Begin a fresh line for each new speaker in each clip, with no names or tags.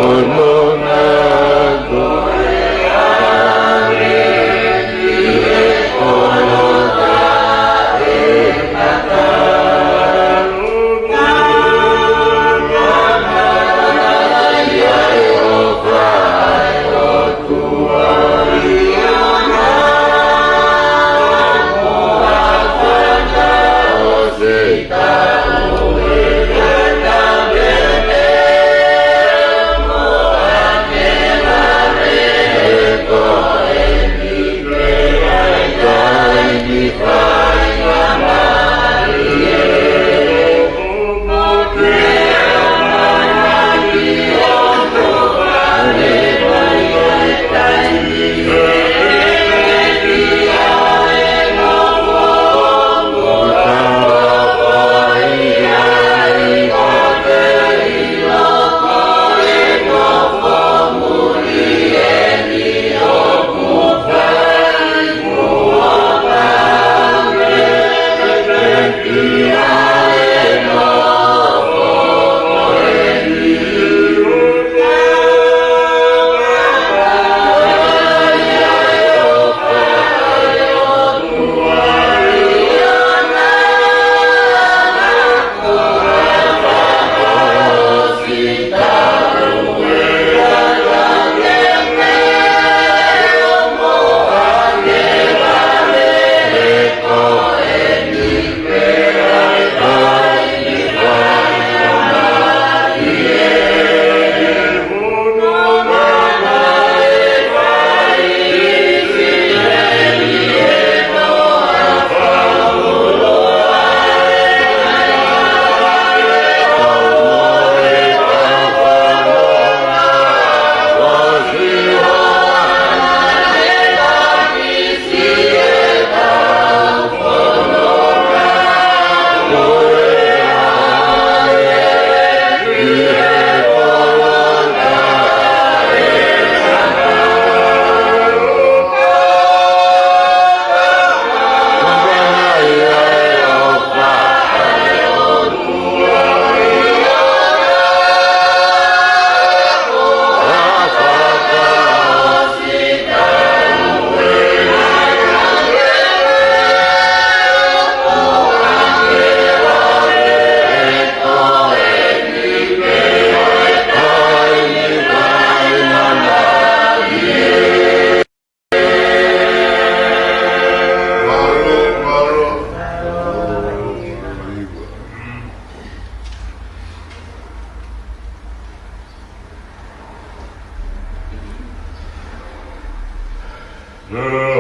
Hormona Yeah.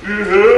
Amen.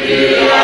Yeah.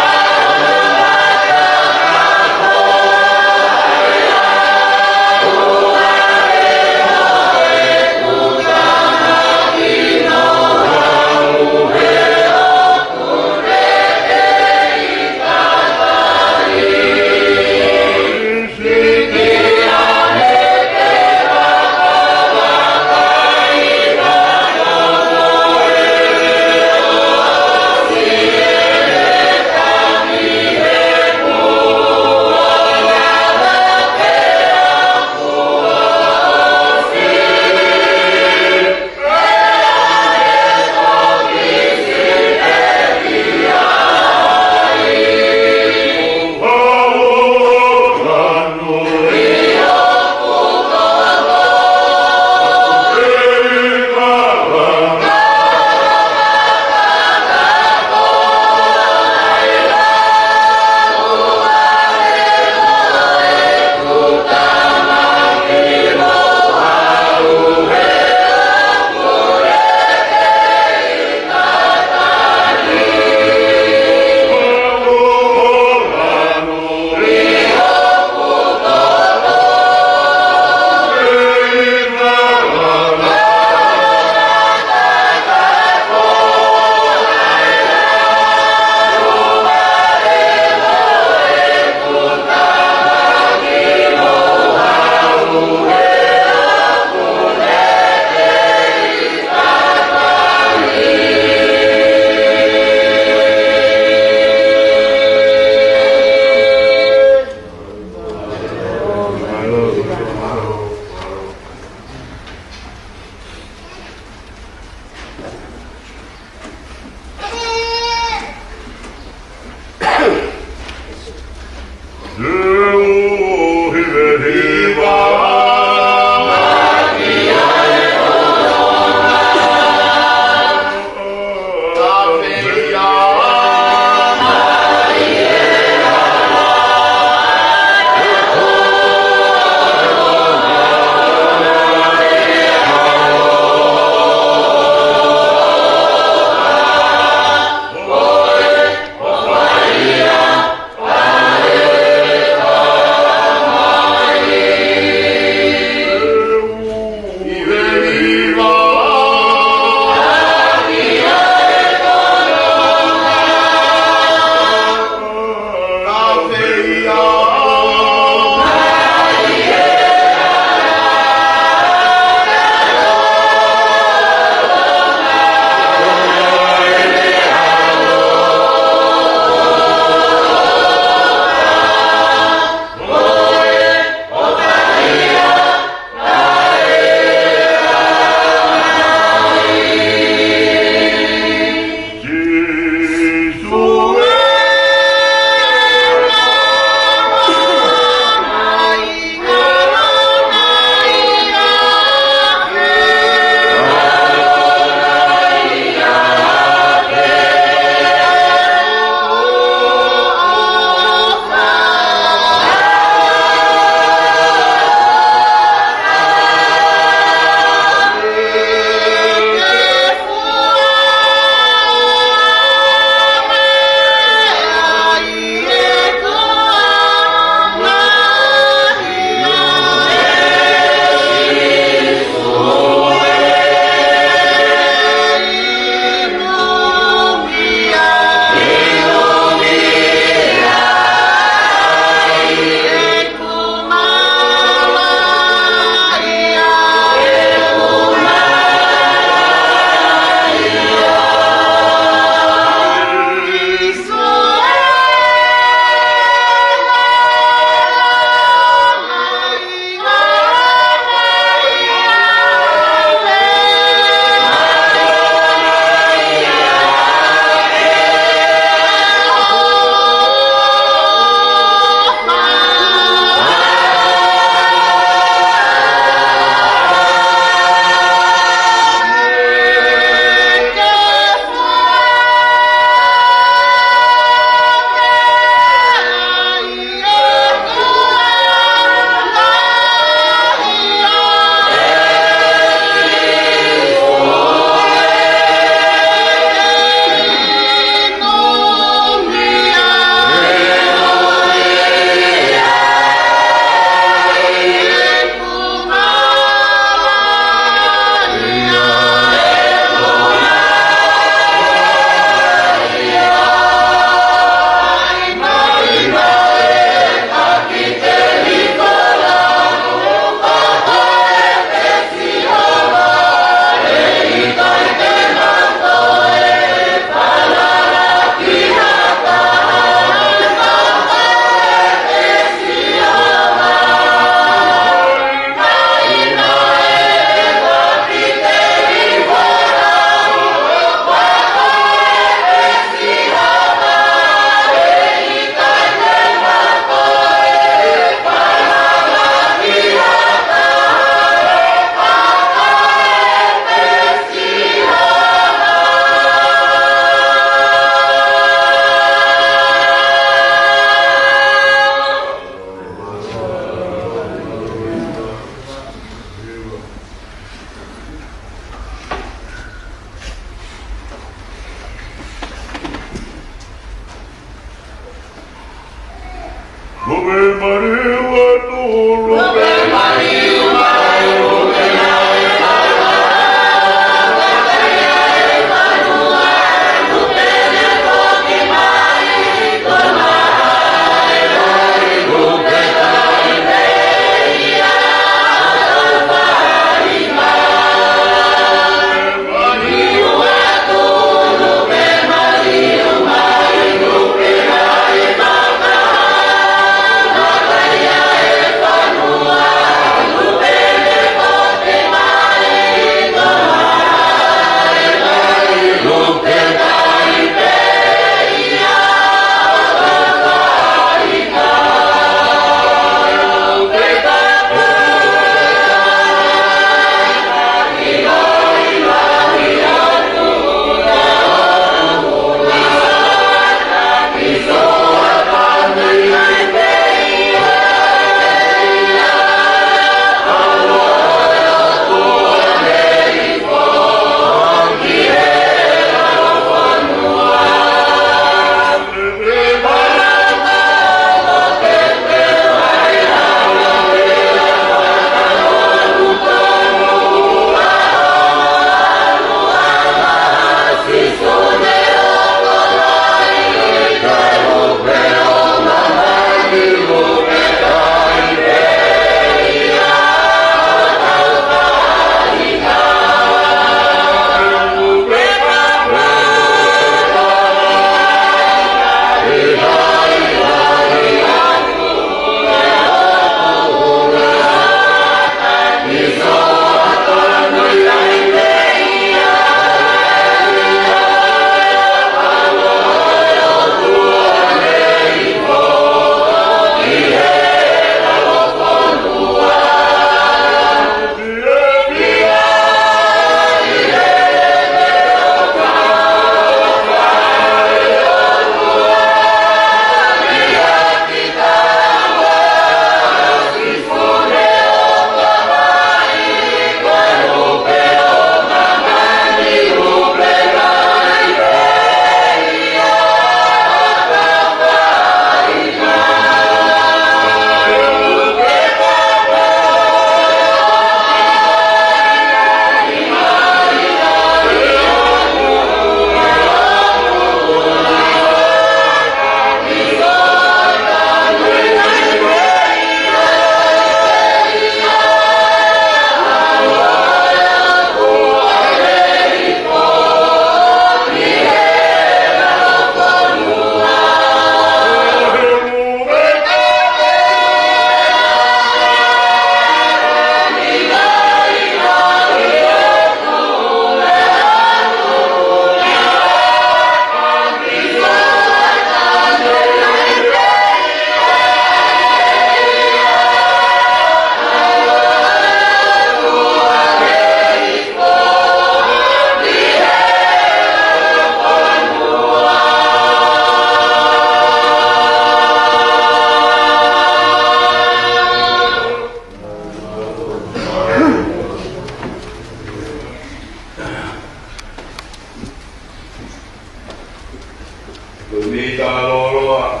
Mita loloa.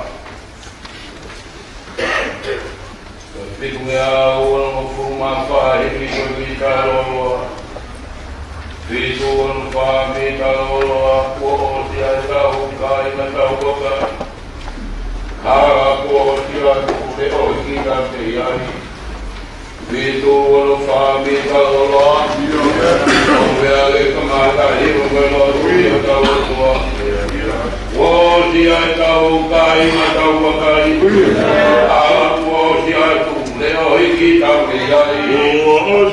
Pitunga uang fuma fa ini mita loloa. Pitunga fa mita loloa. Ko dia tahu kai tahu boga. Ko dia kude o kita tiari. Pitunga fa mita loloa. Ongale kamata ibu melodi tahu tua. Oh dia tahu kai tahu boga. Leo hiki tahu yai. Oh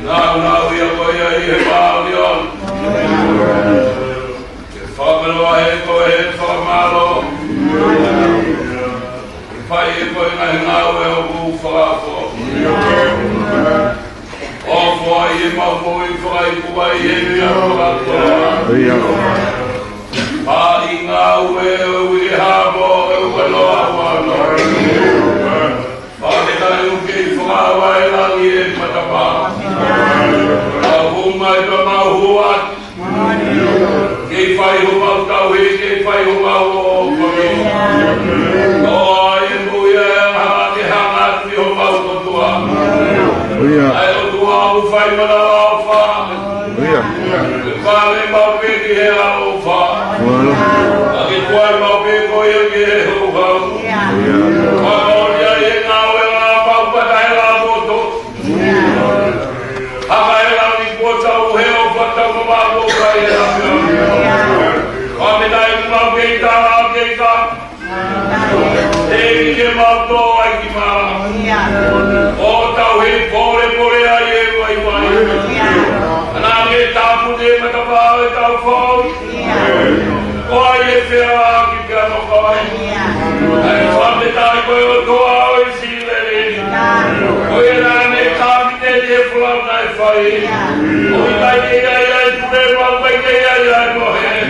Now we are going to about the Family ahead, go ahead, Famalo. If I am going to now, we'll move for all for him, I'll go in for where we have all the Lord. Father, you gave for our while here, Mataba. Whom I don't know who are. Gave I who out the way, gave I who out for me. Oh, I am going to have me about the door. I don't do all the fight, but I'll fall. The valley of big hair over. I get one of big oil here over. Oh, yeah, now about what I love to. Have I allowed the water to help but the Mabo I mean, I'm not getting down, get up. Take him up, though, I give up. Oh, the way for it, I am. And I get down to them at the bar without fall. Oh, yes, I'll give them a call. And from the time we go out and see the lady. When I make time, they from my fire. Oh, I think I put them up like I go ahead.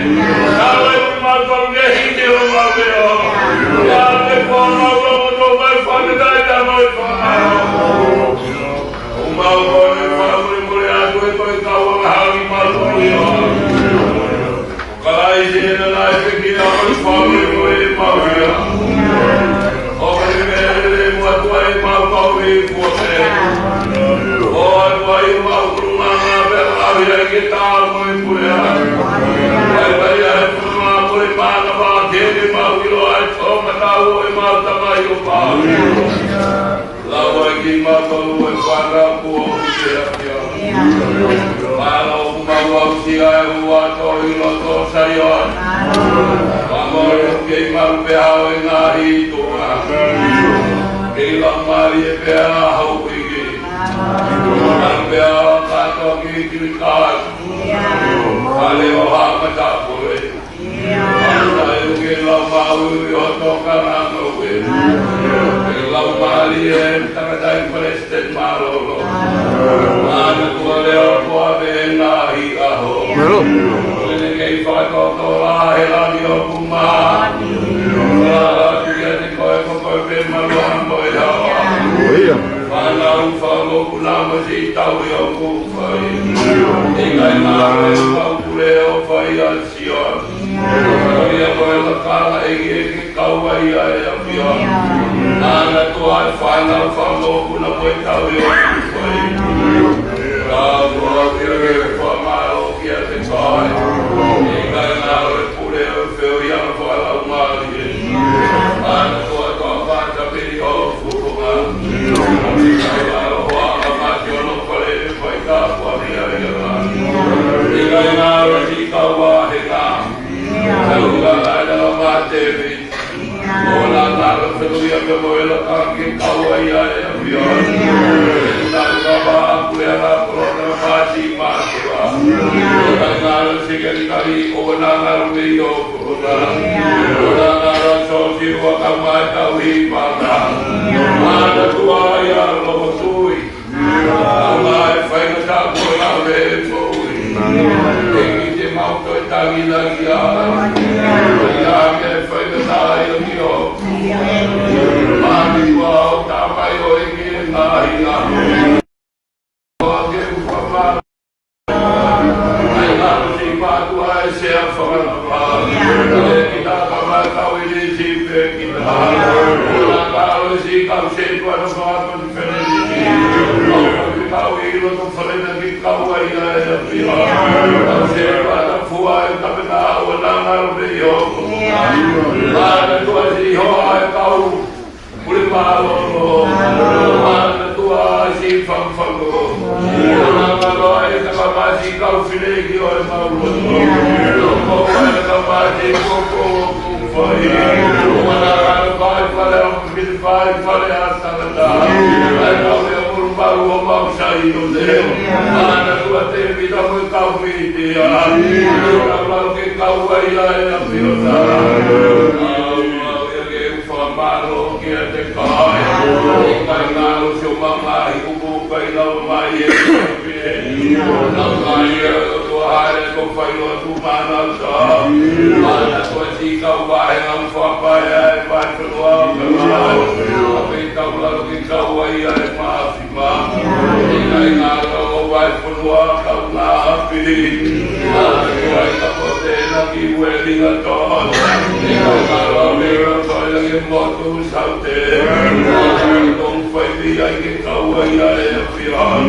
Now I will not forget him. I will fall out of my father died and my father. Oh, my God, my family, I will go to our house, my Lord. But I did and I begin our family, my Lord. Oh, what way my family was there. Oh, why you are from my get out of my prayer. Mana tua te vida mo kau miti ya. Kalau ke kau ai ai na piota. Kau ya ke famaro ke te kai. Kai ngalo se mama i kupu kai la mai e. Na mai tu hare ko fai lo tu mana sa. Mana tua si kau vai ngam fa pa ai vai tua ka. Ape kau la ke kau ai ai ma si ma. Kai ngalo vai tua ka na api. Kai ka pote na ki weli na to. Kai ngalo me ro to ya ke mo tu sa te. Dong fai vi ai ke kau ai ai api an.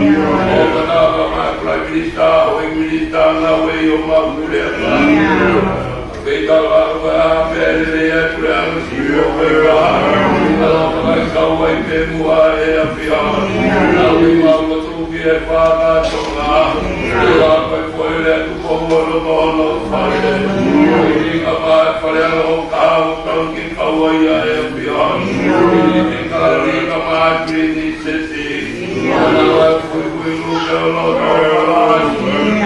O na ka ma plai minister, o minister na we o ma kule na. Kita lakukan berdaya kurang siapa berani. Kalau kau itu muai apian, kalau mau betul biar pada coba. Kalau kau boleh tu boleh pada. Ini apa kalau kau kau ya apian. Ini kalau ini sesi. Kalau kau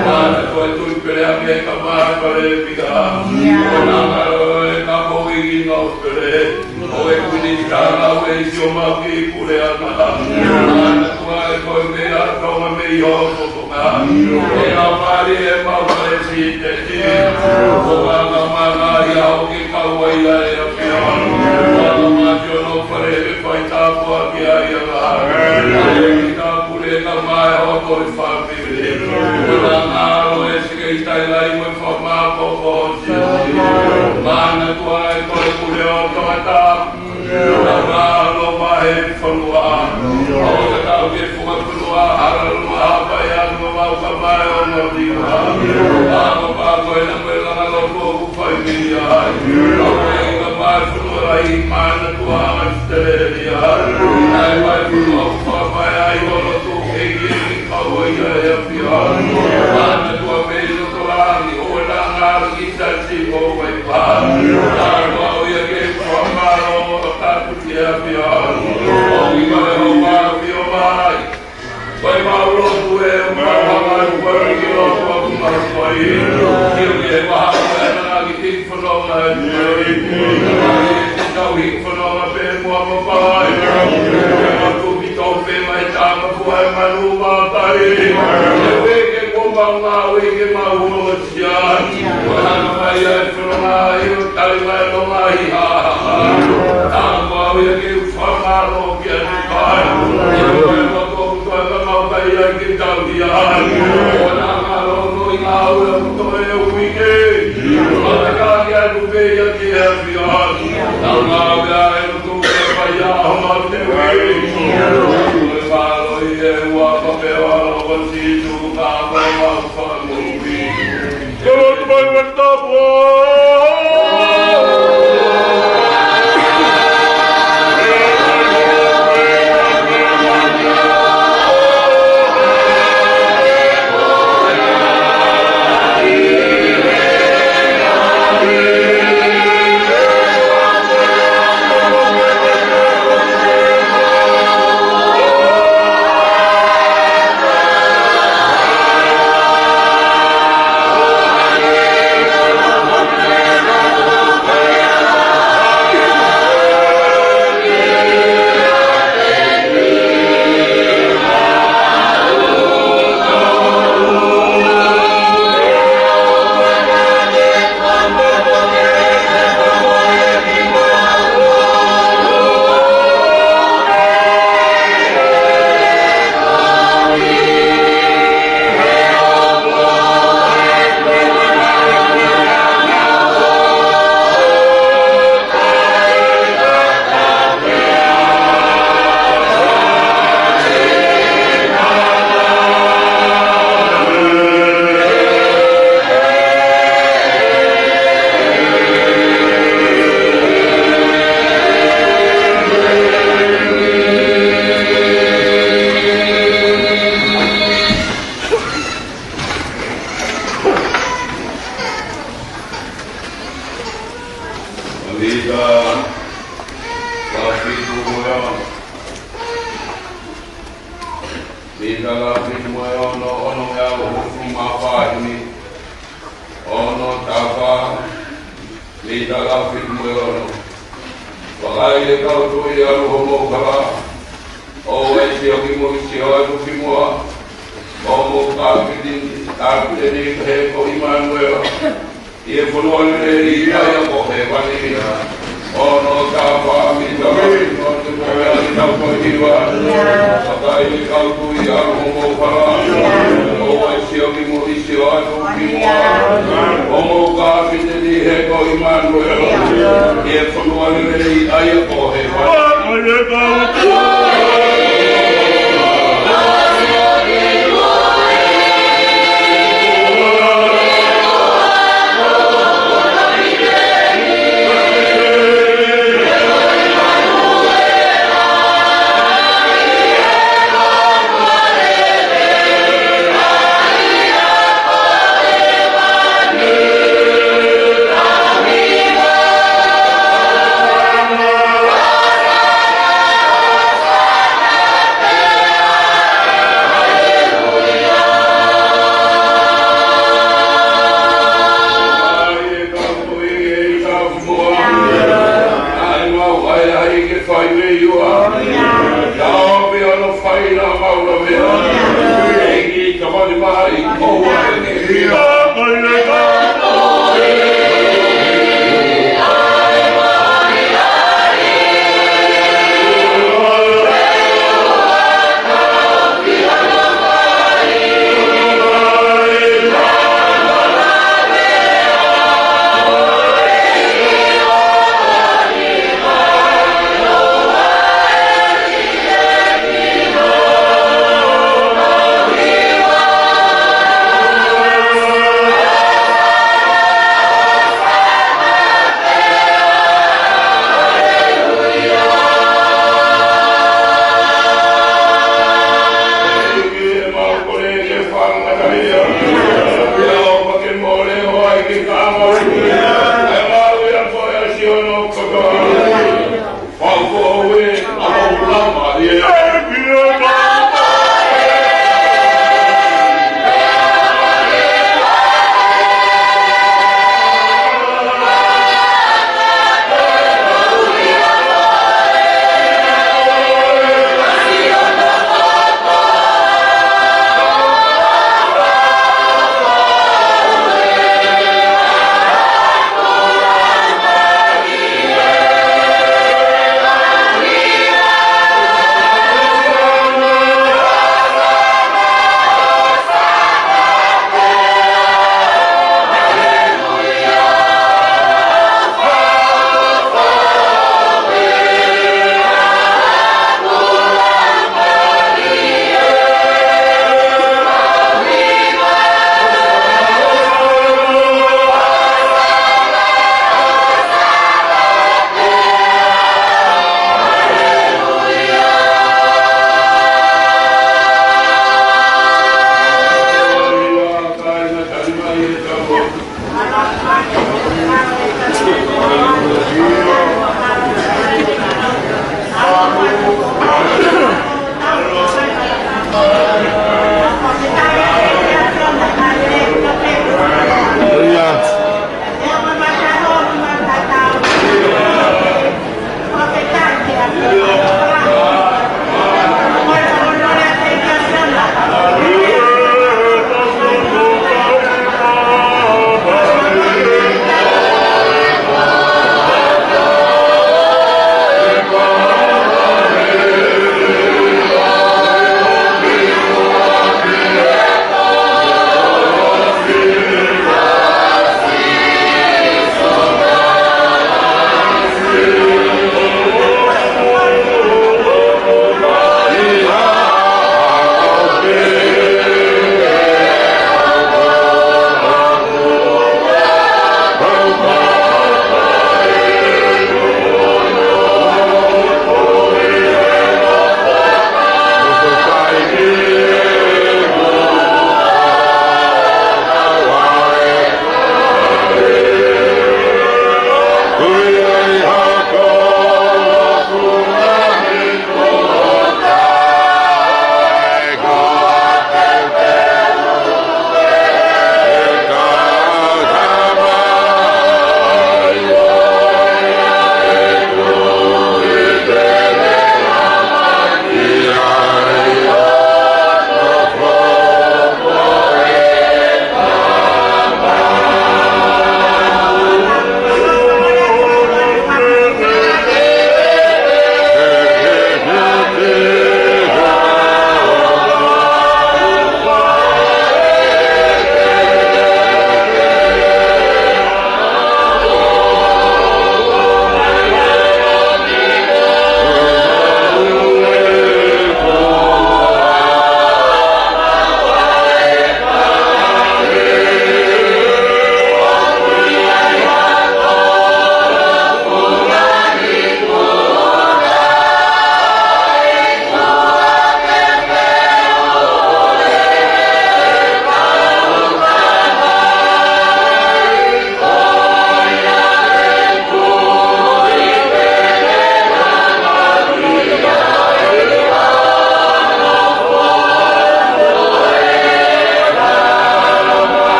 kalau kau itu berani kamar berpikat. Ona ka poigi no kere o e kuni kala we si o ma ki kure ana ana tua e ko me a ko me yo ko ma e a pari e ma pare si te ti o ma ma ya o ki ka we ya e pe o ma jo no pare e pai ta po ki a ya la e ka kure ka ma o ko fa mi le ona na o e si ke sta lai mo fa ma po po mana tua e kore kure o toata Nara lo mahe whanua o te tau ke fuga whanua hara luma hapa e anu mau ka mai o no riwa Ako pa koe na koe langa lo kuoku whai mini ai o koe ka mai whanua rai mana tua amastere ai ai mai whanua whapai ai olo tu keiki e kaua ia e api ai mana tua mei o tolani o e langa ki tati o wai pa Ako au ia ke whamaro o tatu ki e api ai o ki mai o maro ki o mai Vai mauro tu e o mai whai ki o whaku maru whai ki o ke waha e nana ki tik whanonga e te tau hik whanonga pe mua mawhai e matu ki tau pe mai tāma kua e manu mātai e weke kua ngā weke mau o tia o hana mai e whanonga e o tali mai o mai haha tāma au e ke whamaro ki a te kai e koe mako kutoa ka maukai e ke tau ki a o nā ngaro no i ngā ua kutoa e uike o te kāki a kupe i a ki e whian nau ngā ua e nuku ke whai a homa te wei koe whālo i e ua kape wala o si tu kā koe mau whanui Koe tu mai wantapua Bidala Bidmo ono Yao Mapa ono Tapa Bidala Bidmo Wakai kau tu Yao Homo Kala Owe Siokimo Siwa Tukimoa Omo Kapidin Kapidin Heko Immanuel Ie Funuaneri Ia Kohe Vanina ono Tapa Bidala Bidmo Tapa Wakai kau tu Yao Homo Kala Owe Siokimo Siwa Tukimoa Omo Kapidin Heko Immanuel Ie Funuaneri Ia Kohe Vanina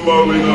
Moving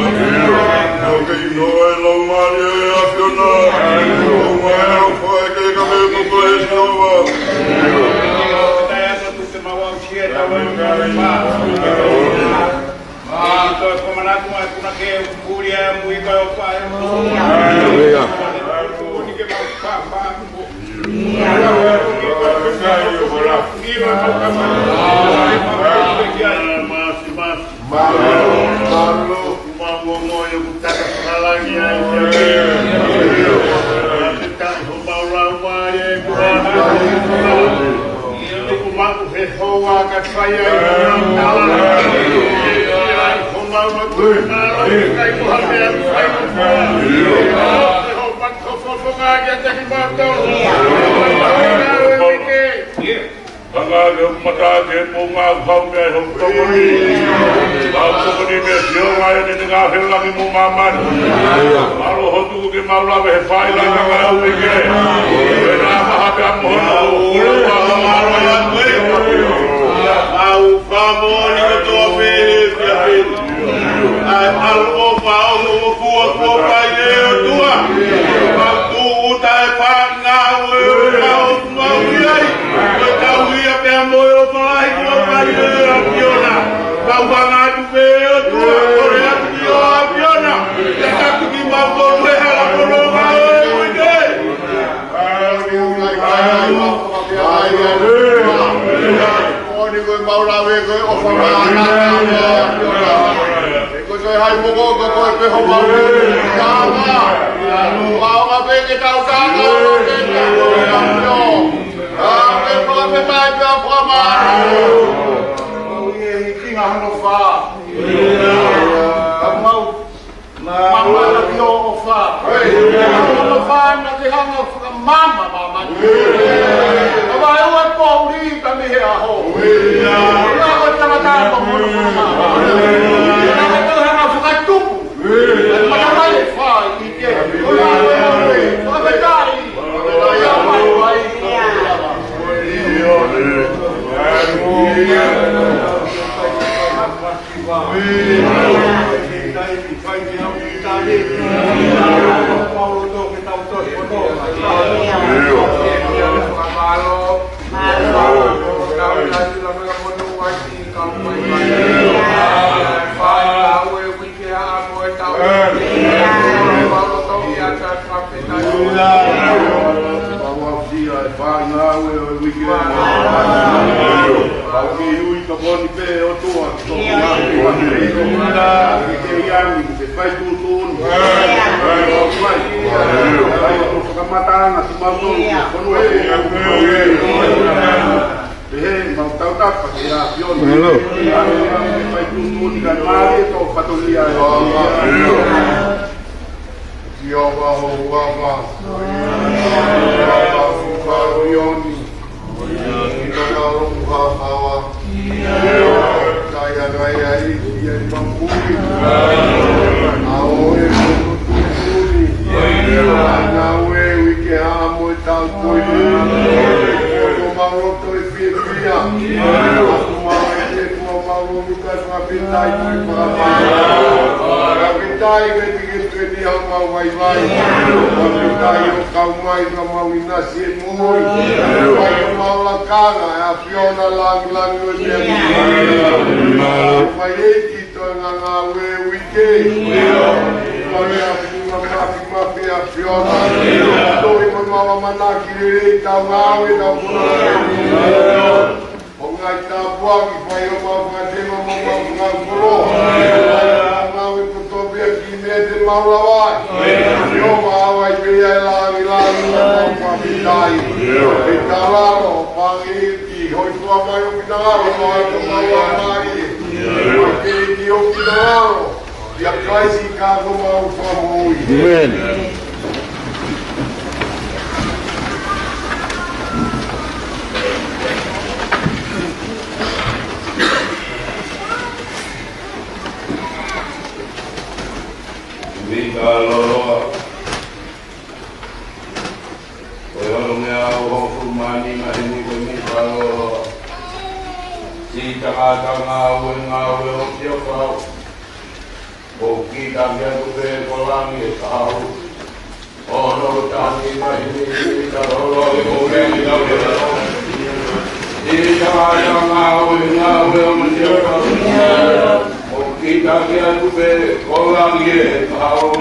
Kita kia tupe kolang ye tau.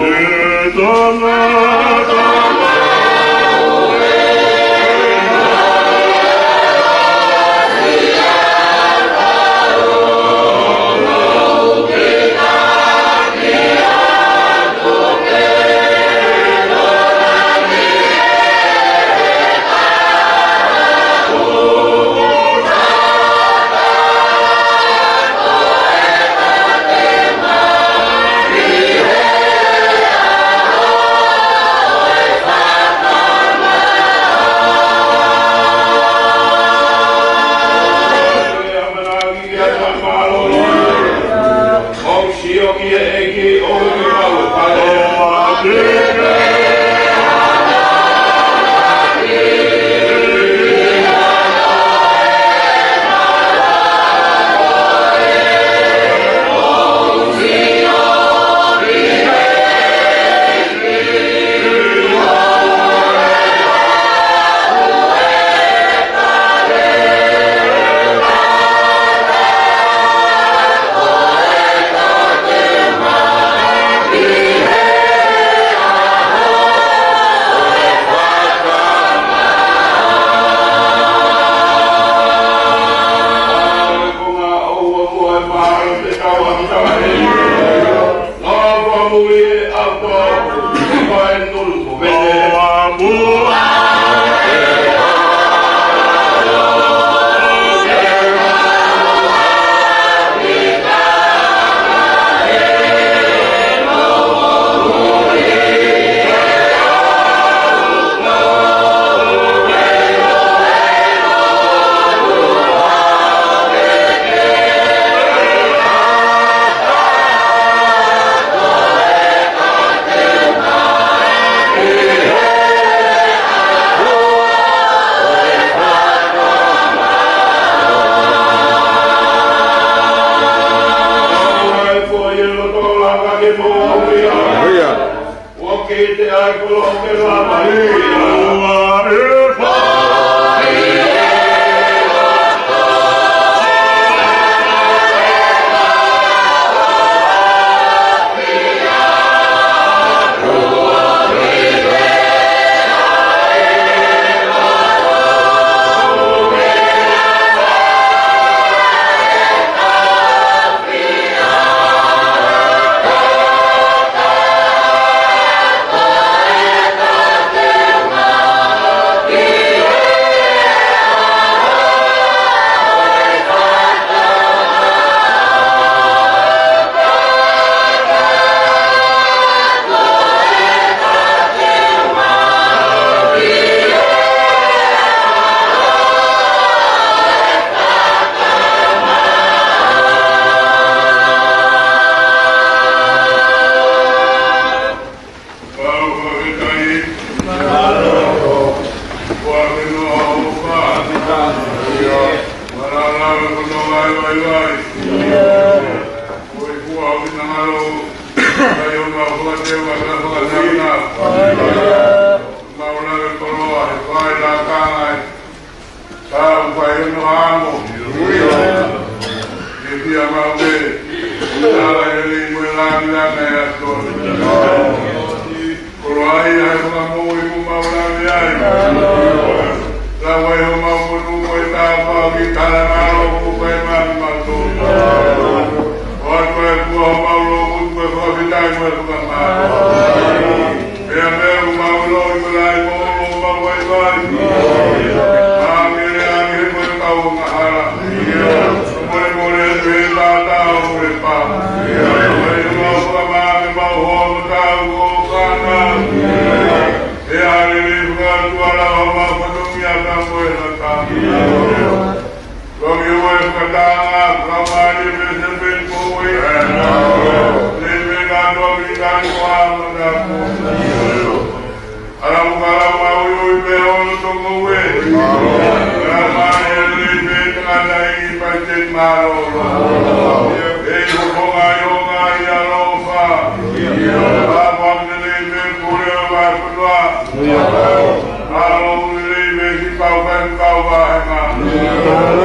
Hallelujah.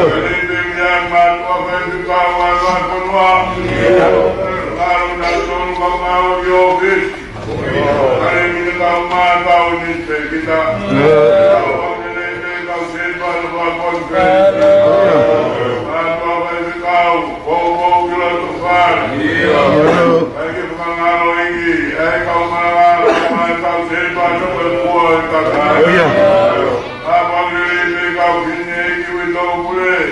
wa konwa. Lalu nasun kau yobis. Hari ini kau tahu ni kita. Kau ini kau sebab kau konsen. Aku akan kau kau kira tuan. Lagi bukan kalau ini, kau malah kau sebab berbuat kata. Apa ini kau ini kita boleh.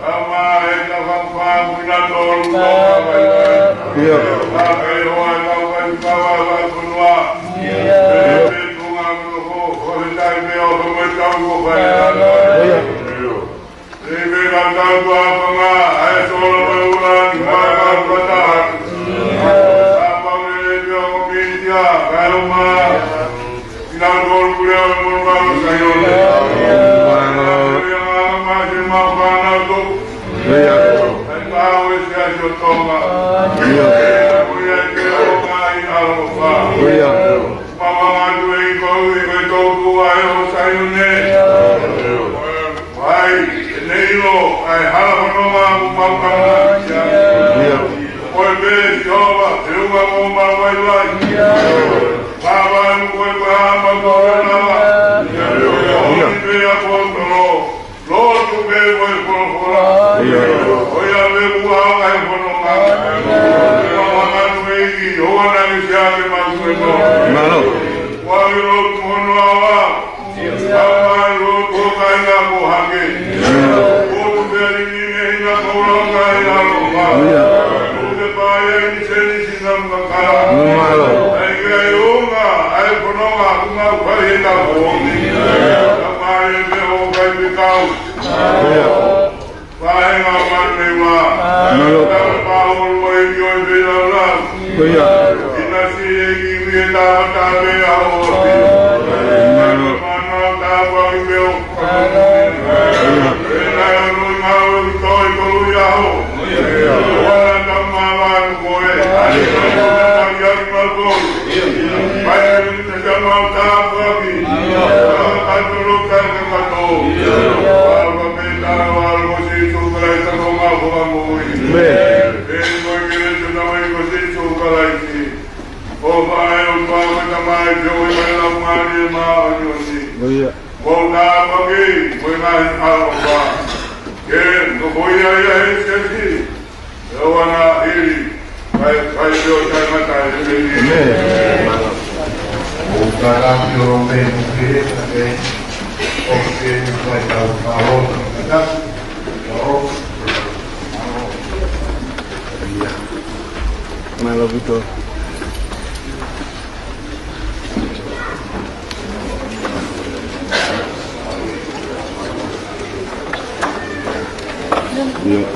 Ama eka papa punya tolong apa itu? Apa orang kau kan kau kunwa? Bunga kau kita beo kau kau bayar. Ini kan kau apa ay solo ulang apa betul? Apa ini beo media kalau mah kita tolong punya orang kayu.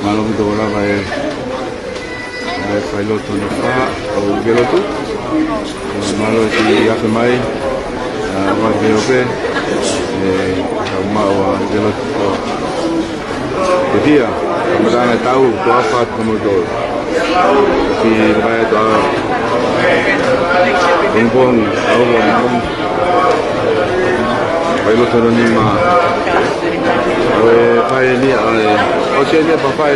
Malam itu orang vai loto no fa o geloto malo ti ya mai wa geope ma wa geloto dia madana tahu tu apa kamu tu si vai tu impon au vai loto ni ma vai ni o se ni papá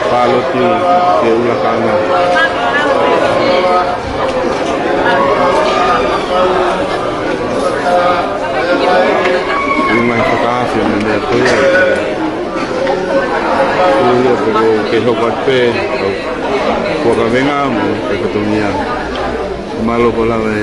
paloti ke ulakanga uma fotografia nele foi que jogar pé por a venga que fotomia malo bola de